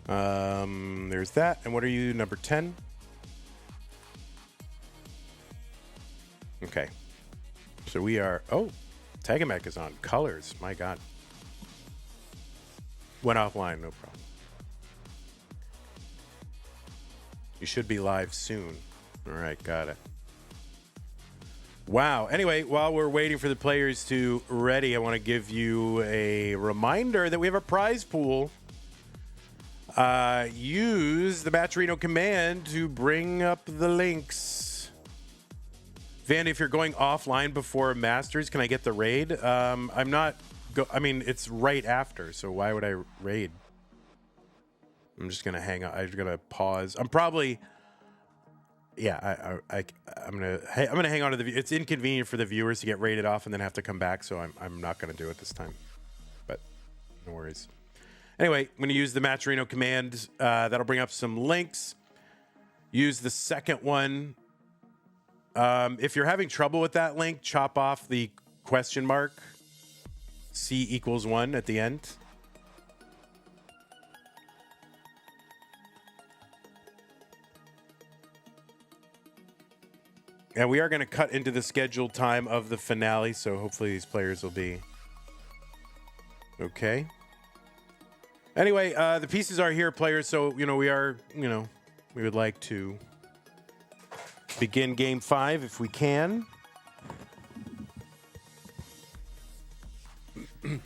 There's that. And what are you, number 10? Okay. So we are... Oh, Tegamech is on colors. My God. Went offline, no problem. You should be live soon. All right, got it. Wow. Anyway, while we're waiting for the players to ready, I want to give you a reminder that we have a prize pool. Use the Matcherino command to bring up the links. Van, if you're going offline before Masters, can I get the raid? I'm not... I mean, it's right after, so why would I raid? I'm just going to hang on. I'm going to pause. I'm probably... Yeah, I'm gonna hang on to the. It's inconvenient for the viewers to get rated off and then have to come back, so I'm not gonna do it this time. But no worries. Anyway, I'm gonna use the Matcherino command. That'll bring up some links. Use the second one. If you're having trouble with that link, chop off the question mark. C equals 1 at the end. And we are going to cut into the scheduled time of the finale, so hopefully these players will be okay. Anyway, the pieces are here, players, so, we would like to begin game 5 if we can. All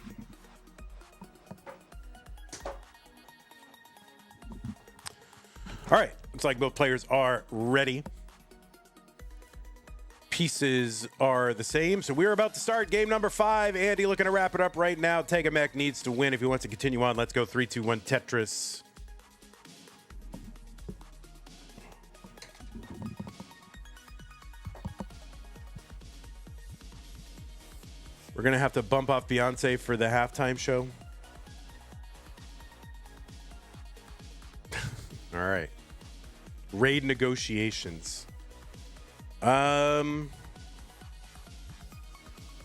right, looks like both players are ready. Pieces are the same, so we're about to start game number 5. Andy looking to wrap it up right now. Tegamech needs to win if he wants to continue on. Let's go 3, 2, 1 Tetris. We're gonna have to bump off Beyonce for the halftime show. All right, raid negotiations. All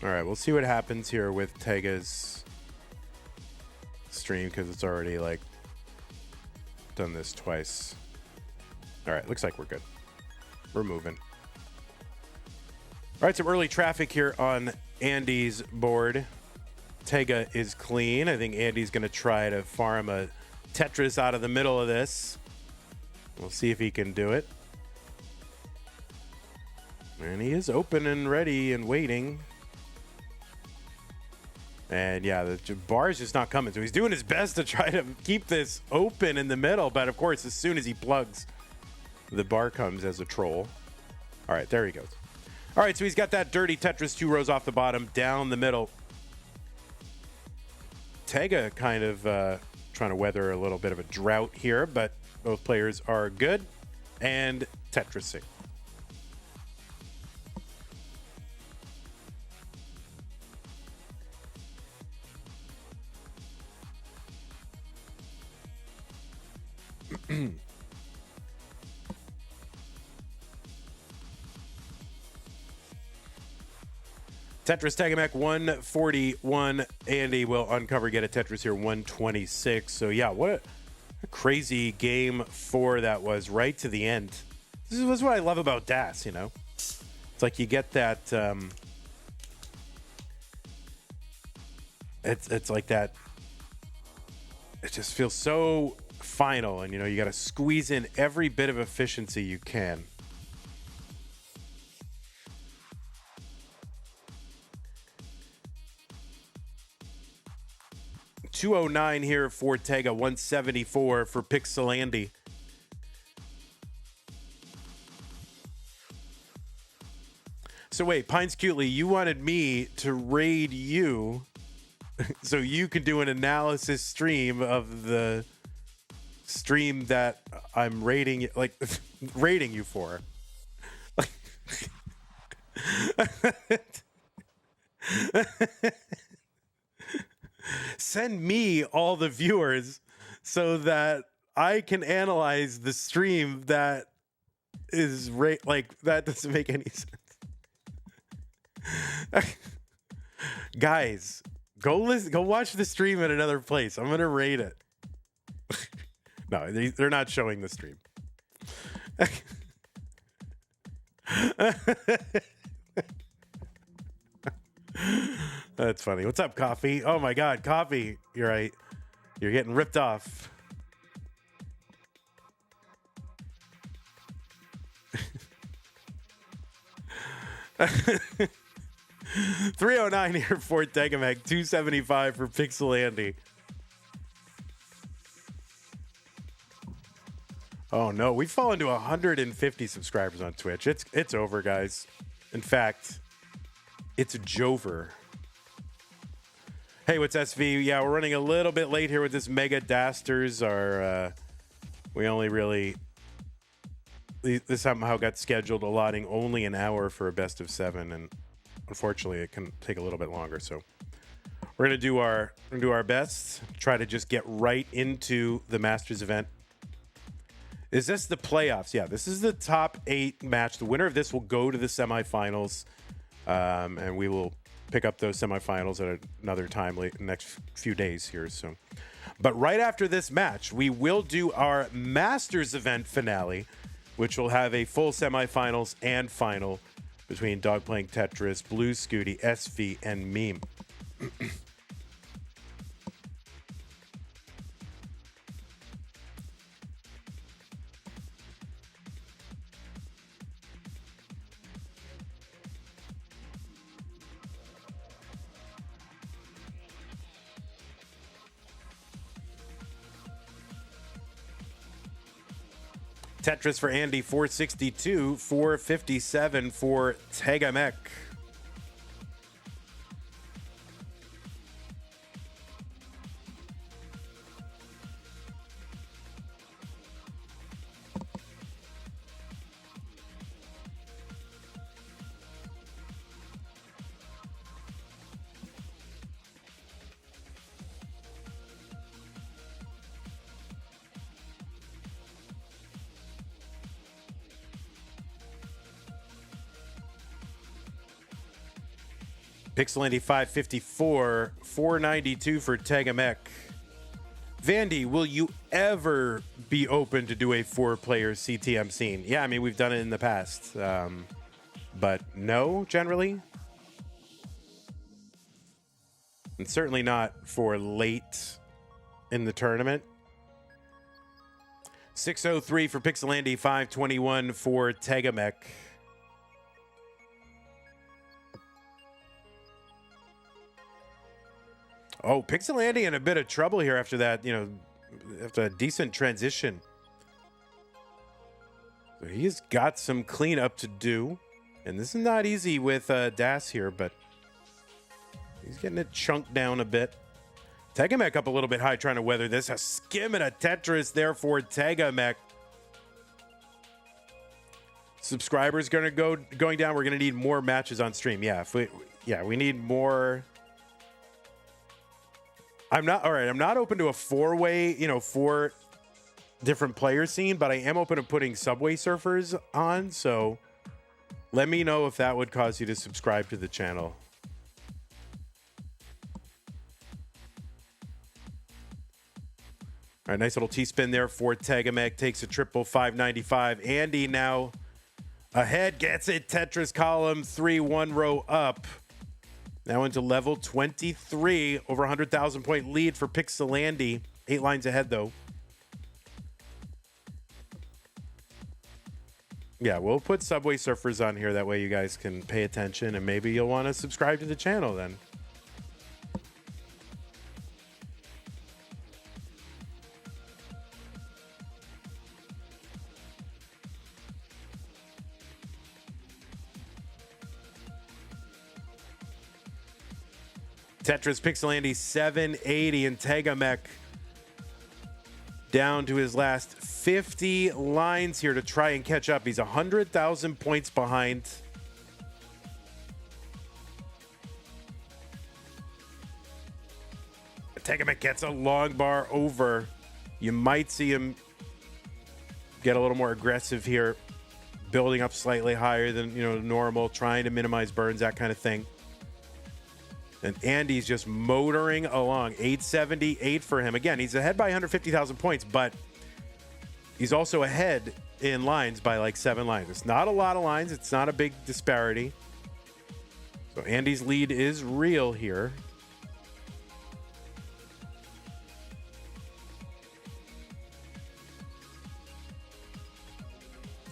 right, we'll see what happens here with Tega's stream because it's already like done this twice. All right, looks like we're good. We're moving. All right, some early traffic here on Andy's board. Tega is clean. I think Andy's going to try to farm a Tetris out of the middle of this. We'll see if he can do it. And he is open and ready and waiting. And yeah, the bar is just not coming. So he's doing his best to try to keep this open in the middle. But of course, as soon as he plugs, the bar comes as a troll. All right, there he goes. All right, so he's got that dirty Tetris 2 rows off the bottom, down the middle. Tega kind of trying to weather a little bit of a drought here, but both players are good and Tetrising. Tetris Tegamek 141. Andy will uncover, get a Tetris here 126. So yeah, what a crazy game 4 that was, right to the end. This is what I love about DAS, you know. It's like you get that it's like that, it just feels so final, and you know, you got to squeeze in every bit of efficiency you can. $209 here for Tega, 174 for Pixelandy. So wait, Pines Cutely, you wanted me to raid you so you could do an analysis stream of the stream that I'm rating, like rating you for. Send me all the viewers so that I can analyze the stream that is like, that doesn't make any sense. Guys, go watch the stream at another place. I'm gonna rate it. No, they're not showing the stream. That's funny. What's up, Coffee? Oh my God, Coffee. You're right. You're getting ripped off. $309 here for Tegamek, $275 for Pixelandy. Oh no, we've fallen to 150 subscribers on Twitch. It's over, guys. In fact, it's Jover. Hey, what's SV? Yeah, we're running a little bit late here with this Mega Dasters. We only really, this somehow got scheduled allotting only an hour for a best of 7, and unfortunately it can take a little bit longer. So we're gonna do our best, try to just get right into the Masters event. Is this the playoffs? Yeah, this is the top 8 match. The winner of this will go to the semifinals, and we will pick up those semifinals at another time late in the next few days here. So, but right after this match, we will do our Masters event finale, which will have a full semifinals and final between Dog Playing Tetris, Blue Scooty, SV, and Meme. Tetris for Andy, 462, 457 for Tegamek. Pixelandy 554, 492 for Tegamek. Vandy, will you ever be open to do a 4-player CTM scene. Yeah, I mean, we've done it in the past. But no, generally. And certainly not for late in the tournament. 603 for Pixelandy, 521 for Tega. Oh, Pixelandy in a bit of trouble here after that, after a decent transition. So he's got some cleanup to do. And this is not easy with Das here, but he's getting it chunked down a bit. Tega up a little bit high trying to weather this. A skim and a Tetris there for Tega. Subscribers going down. We're going to need more matches on stream. Yeah, we need more. I'm not open to a 4-way, 4 different player scene, but I am open to putting Subway Surfers on. So let me know if that would cause you to subscribe to the channel. All right, nice little T-spin there for Tega. Takes a triple 595. Andy now ahead, gets it. Tetris column 3, 1 row up. Now into level 23. Over 100,000 point lead for Pixelandy. 8 lines ahead, though. Yeah, we'll put Subway Surfers on here. That way you guys can pay attention, and maybe you'll want to subscribe to the channel then. Tetris Pixelandy 780 and Tega down to his last 50 lines here to try and catch up. He's 100,000 points behind. Tega gets a long bar over. You might see him get a little more aggressive here, building up slightly higher than normal, trying to minimize burns, that kind of thing. And Andy's just motoring along. 878 for him. Again, he's ahead by 150,000 points, but he's also ahead in lines by like 7 lines. It's not a lot of lines. It's not a big disparity. So Andy's lead is real here.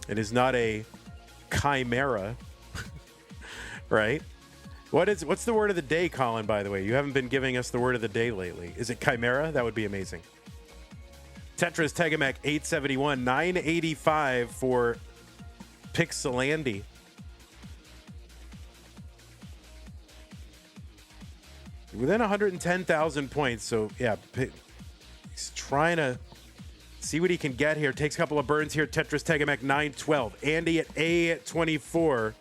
It is not a chimera, right? What's the word of the day, Colin, by the way? You haven't been giving us the word of the day lately. Is it chimera? That would be amazing. Tetris Tega 871, 985 for Pixelandy. Within 110,000 points. So, yeah, he's trying to see what he can get here. Takes a couple of burns here. Tetris Tega 912. Andy at A24.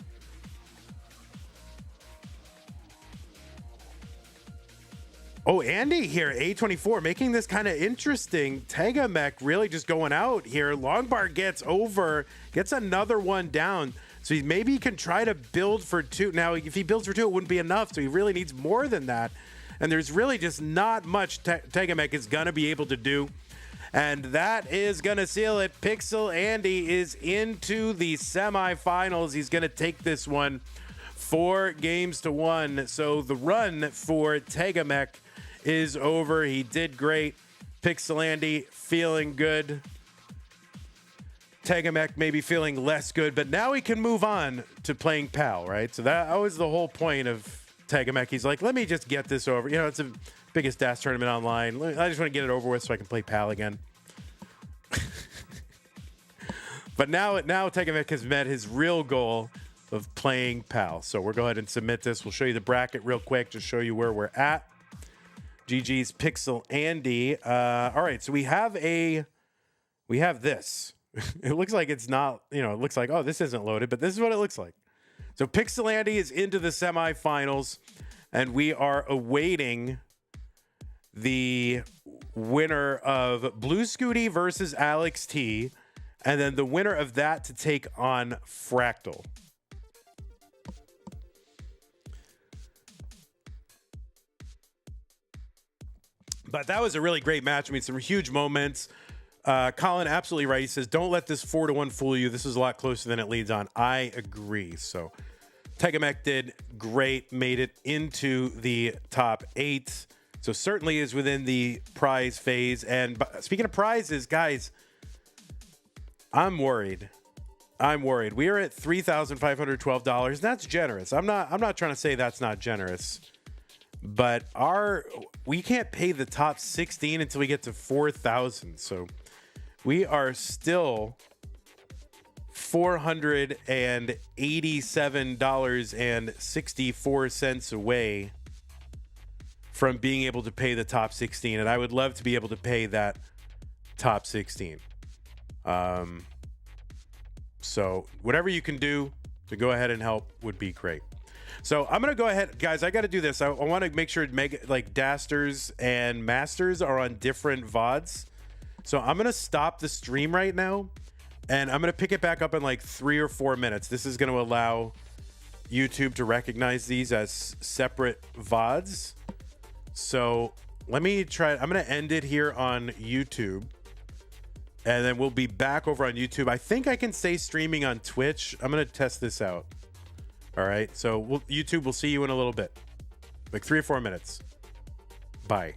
Oh, Andy here, A24, making this kind of interesting. Tega really just going out here. Long bar gets over, gets another one down. So maybe he can try to build for 2. Now, if he builds for 2, it wouldn't be enough. So he really needs more than that. And there's really just not much Tega is going to be able to do. And that is going to seal it. Pixelandy is into the semifinals. He's going to take this one 4-1. So the run for Tega is over. He did great. Pixelandy feeling good. Tega maybe feeling less good, but now he can move on to playing PAL, right? So that was the whole point of Tega. He's like, let me just get this over. It's the biggest DAS tournament online. I just want to get it over with so I can play PAL again. But now Tega has met his real goal of playing PAL. So we'll go ahead and submit this. We'll show you the bracket real quick to show you where we're at. GG's Pixelandy. All right, so we have this. It looks like it's not, it looks like, oh, this isn't loaded, but this is what it looks like. So Pixelandy is into the semifinals, and we are awaiting the winner of Blue Scooty versus Alex T, and then the winner of that to take on Fractal. But that was a really great match. I mean, some huge moments. Colin, absolutely right. He says, don't let this 4-1 fool you. This is a lot closer than it leads on. I agree. So Tega did great, made it into the top 8. So certainly is within the prize phase. And speaking of prizes, guys, I'm worried. We are at $3,512. That's generous. I'm not trying to say that's not generous. But we can't pay the top 16 until we get to 4,000. So we are still $487.64 away from being able to pay the top 16. And I would love to be able to pay that top 16. So whatever you can do to go ahead and help would be great. So I'm going to go ahead, guys. I got to do this. I want to make sure Dasters and Masters are on different VODs. So I'm going to stop the stream right now and I'm going to pick it back up in like 3 or 4 minutes. This is going to allow YouTube to recognize these as separate VODs. So let me try. I'm going to end it here on YouTube and then we'll be back over on YouTube. I think I can stay streaming on Twitch. I'm going to test this out. All right, so YouTube will see you in a little bit, like 3 or 4 minutes. Bye.